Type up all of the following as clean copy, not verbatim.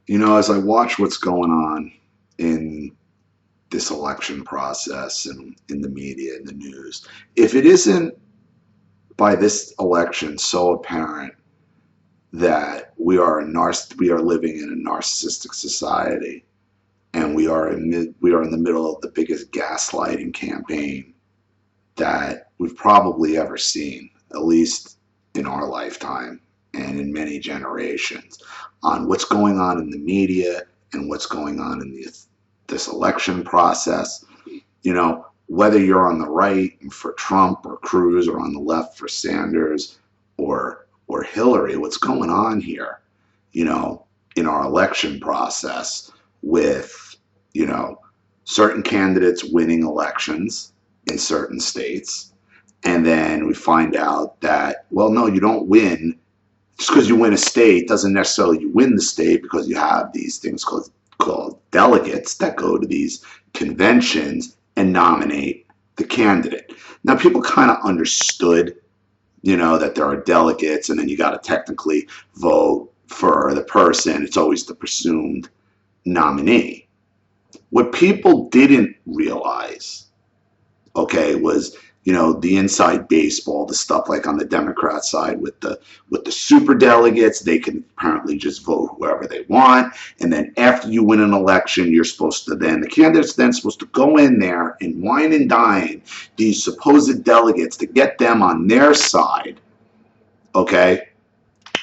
As I watch what's going on in this election process and in the media and the news, if it isn't by this election so apparent that we are living in a narcissistic society, and we are in the middle of the biggest gaslighting campaign that we've probably ever seen, at least in our lifetime and in many generations, on what's going on in the media and what's going on in this election process. Whether you're on the right for Trump or Cruz, or on the left for Sanders or Hillary, what's going on here, you know, in our election process with, you know, certain candidates winning elections in certain states. And then we find out that, well, no, you don't win. Just because you win a state doesn't necessarily you win the state, because you have these things called delegates that go to these conventions and nominate the candidate. Now, people kind of understood, that there are delegates, and then you got to technically vote for the person. It's always the presumed nominee. What people didn't realize, okay, was the inside baseball, the stuff like on the Democrat side with the super delegates. They can apparently just vote whoever they want, and then after you win an election, you're supposed to the candidate's then supposed to go in there and wine and dine these supposed delegates to get them on their side, okay?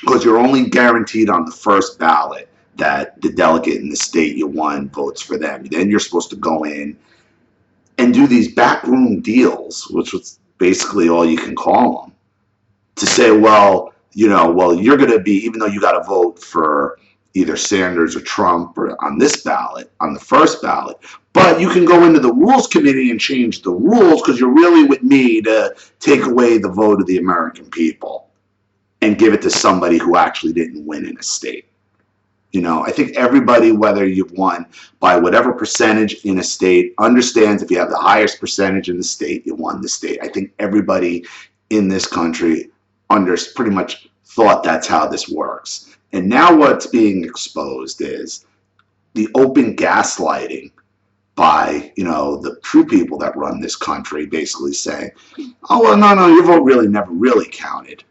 Because you're only guaranteed on the first ballot that the delegate in the state you won votes for them. Then you're supposed to go in and do these backroom deals, which was basically all you can call them, to say, well, you're going to be, even though you got to vote for either Sanders or Trump or on this ballot, on the first ballot, but you can go into the rules committee and change the rules because you're really with me to take away the vote of the American people and give it to somebody who actually didn't win in a state. I think everybody, whether you've won by whatever percentage in a state, understands if you have the highest percentage in the state, you won the state. I think everybody in this country pretty much thought that's how this works. And now what's being exposed is the open gaslighting by, the true people that run this country, basically saying, oh, well, no, your vote really never really counted.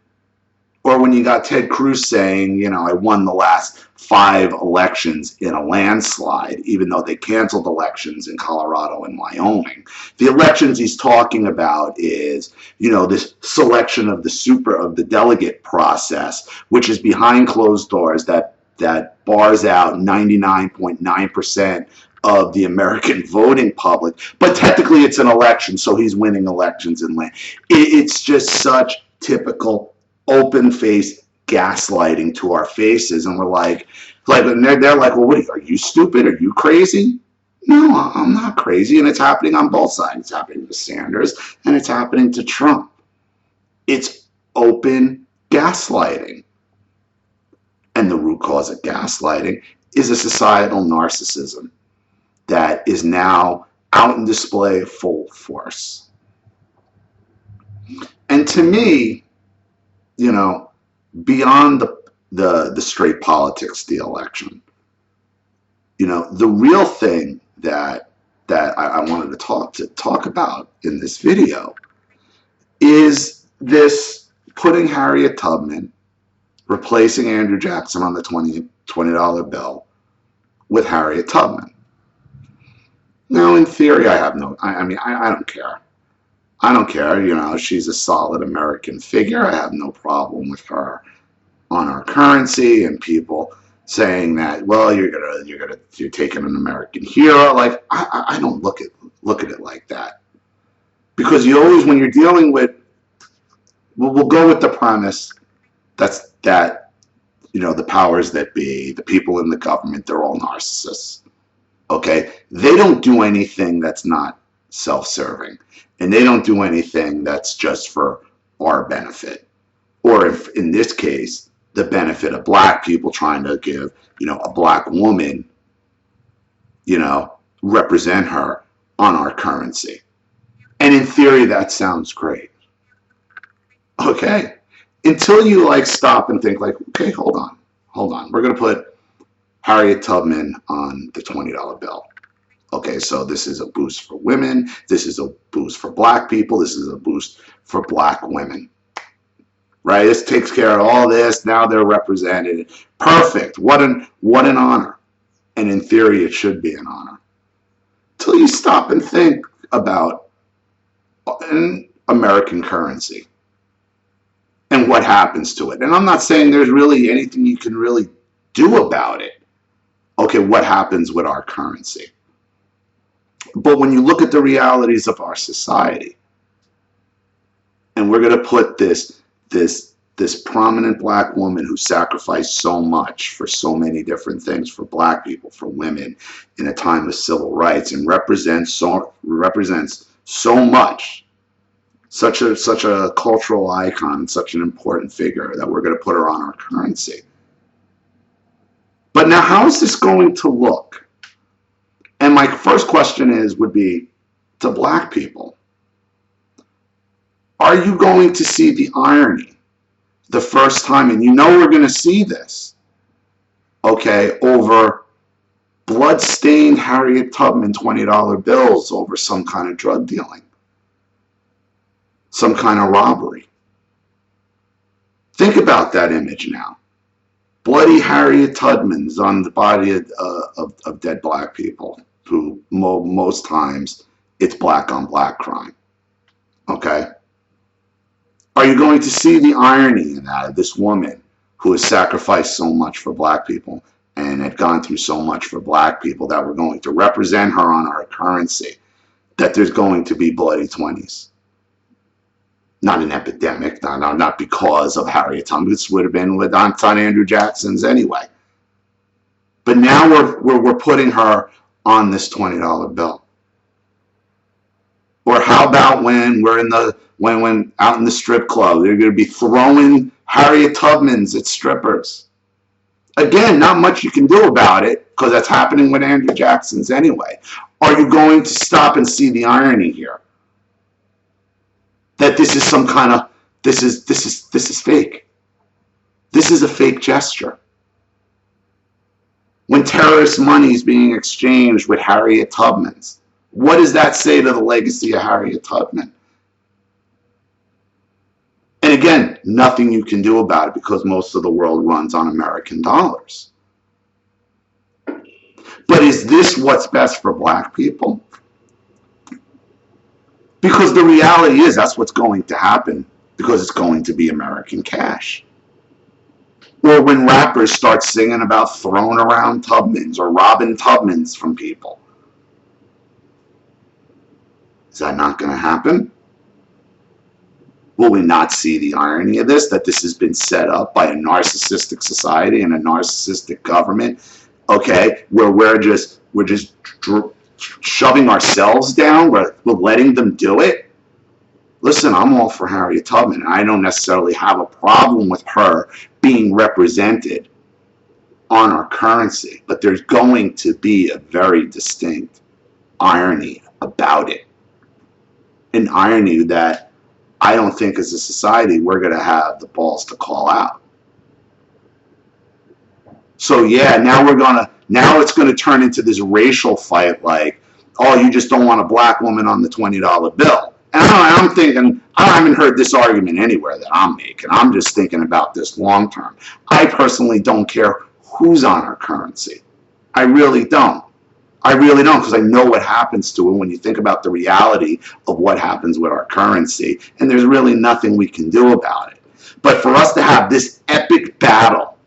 Or when you got Ted Cruz saying, I won the last 5 elections in a landslide, even though they canceled elections in Colorado and Wyoming. The elections he's talking about is, this selection of the delegate process, which is behind closed doors, that bars out 99.9% of the American voting public. But technically it's an election, so he's winning elections in land. It's just such typical open-faced gaslighting to our faces, and we're like and they're like, well, what are you stupid? Are you crazy? No, I'm not crazy, and it's happening on both sides. It's happening to Sanders, and it's happening to Trump. It's open gaslighting, and the root cause of gaslighting is a societal narcissism that is now out in display full force. And to me, beyond the straight politics, the election, the real thing that I wanted to talk about in this video is this putting Harriet Tubman, replacing Andrew Jackson on the $20 bill with Harriet Tubman. Now, in theory, I don't care. I don't care, she's a solid American figure. I have no problem with her on our currency, and people saying that, well, you're taking an American hero. Like, I don't look at it like that, because you always, when you're dealing with, we'll go with the premise that the powers that be, the people in the government, they're all narcissists. Okay, they don't do anything that's not self-serving. And they don't do anything that's just for our benefit. Or if, in this case, the benefit of black people, trying to give, a black woman, represent her on our currency. And in theory, that sounds great. Okay? Until you stop and think okay, hold on. We're going to put Harriet Tubman on the $20 bill. Okay, so this is a boost for women. This is a boost for black people. This is a boost for black women. Right? This takes care of all this. Now they're represented. Perfect. What an honor. And in theory, it should be an honor. Till you stop and think about an American currency and what happens to it. And I'm not saying there's really anything you can really do about it. Okay, what happens with our currency? But when you look at the realities of our society, and we're going to put this prominent black woman who sacrificed so much for so many different things for black people, for women, in a time of civil rights, and represents so much, such a cultural icon, such an important figure, that we're going to put her on our currency. But now, how is this going to look? And my first question would be to black people. Are you going to see the irony the first time? And you know we're going to see this, okay, over blood-stained Harriet Tubman $20 bills over some kind of drug dealing, some kind of robbery. Think about that image now. Bloody Harriet Tubman's on the body of dead black people, who most times it's black on black crime, okay? Are you going to see the irony in that, of this woman who has sacrificed so much for black people and had gone through so much for black people, that we're going to represent her on our currency, that there's going to be bloody 20s? Not an epidemic, not because of Harriet Tubman. This would have been with on Andrew Jackson's anyway. But now we're putting her on this $20 bill. Or how about when we're when out in the strip club, they're going to be throwing Harriet Tubmans at strippers. Again, not much you can do about it, because that's happening with Andrew Jackson's anyway. Are you going to stop and see the irony here? That this is some kind of, this is fake. This is a fake gesture. When terrorist money is being exchanged with Harriet Tubman's, what does that say to the legacy of Harriet Tubman? And again, nothing you can do about it, because most of the world runs on American dollars. But is this what's best for black people? Because the reality is that's what's going to happen, because it's going to be American cash. Or when rappers start singing about throwing around Tubmans or robbing Tubmans from people. Is that not going to happen? Will we not see the irony of this, that this has been set up by a narcissistic society and a narcissistic government, okay, where we're just shoving ourselves down, we're letting them do it? Listen, I'm all for Harriet Tubman. I don't necessarily have a problem with her being represented on our currency, but there's going to be a very distinct irony about it. An irony that I don't think as a society we're going to have the balls to call out. So yeah, now it's going to turn into this racial fight, like, oh, you just don't want a black woman on the $20 bill. And I'm thinking, I haven't heard this argument anywhere that I'm making. I'm just thinking about this long term. I personally don't care who's on our currency. I really don't. I really don't, because I know what happens to it when you think about the reality of what happens with our currency, and there's really nothing we can do about it. But for us to have this epic battle,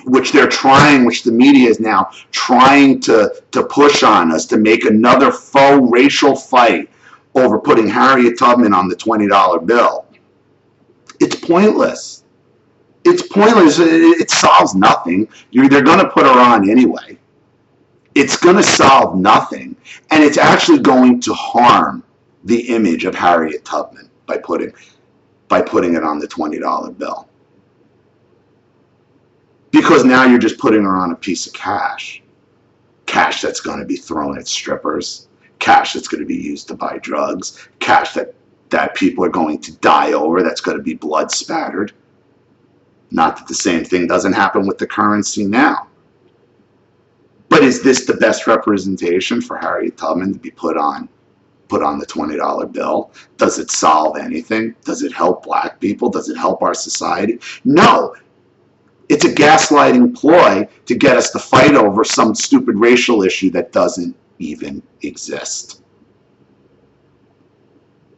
which the media is now trying to push on us, to make another faux racial fight over putting Harriet Tubman on the $20 bill, it's pointless. It's pointless. It solves nothing. They're going to put her on anyway. It's going to solve nothing, and it's actually going to harm the image of Harriet Tubman by putting it on the $20 bill. Because now you're just putting her on a piece of cash. Cash that's going to be thrown at strippers. Cash that's going to be used to buy drugs. Cash that people are going to die over, that's going to be blood spattered. Not that the same thing doesn't happen with the currency now. But is this the best representation for Harriet Tubman to be put on the $20 bill? Does it solve anything? Does it help black people? Does it help our society? No. It's a gaslighting ploy to get us to fight over some stupid racial issue that doesn't even exist.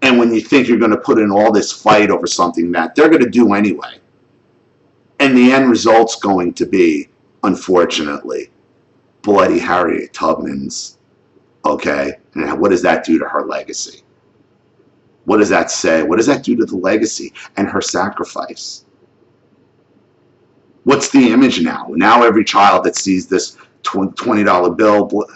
And when you think you're going to put in all this fight over something that they're going to do anyway, and the end result's going to be, unfortunately, bloody Harriet Tubman's, okay? And what does that do to her legacy? What does that say? What does that do to the legacy and her sacrifice? What's the image now? Now every child that sees this $20 bill,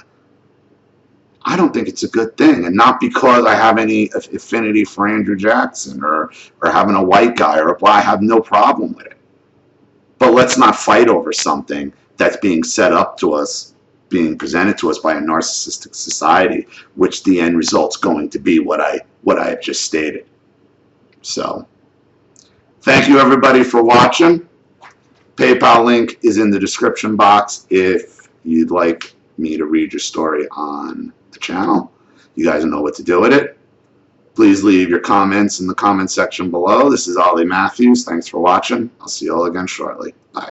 I don't think it's a good thing. And not because I have any affinity for Andrew Jackson or having a white guy or a black. I have no problem with it. But let's not fight over something that's being set up to us, being presented to us by a narcissistic society, which the end result's going to be what I have just stated. So, thank you everybody for watching. PayPal link is in the description box if you'd like me to read your story on the channel. You guys know what to do with it. Please leave your comments in the comment section below. This is Ollie Matthews. Thanks for watching. I'll see you all again shortly. Bye.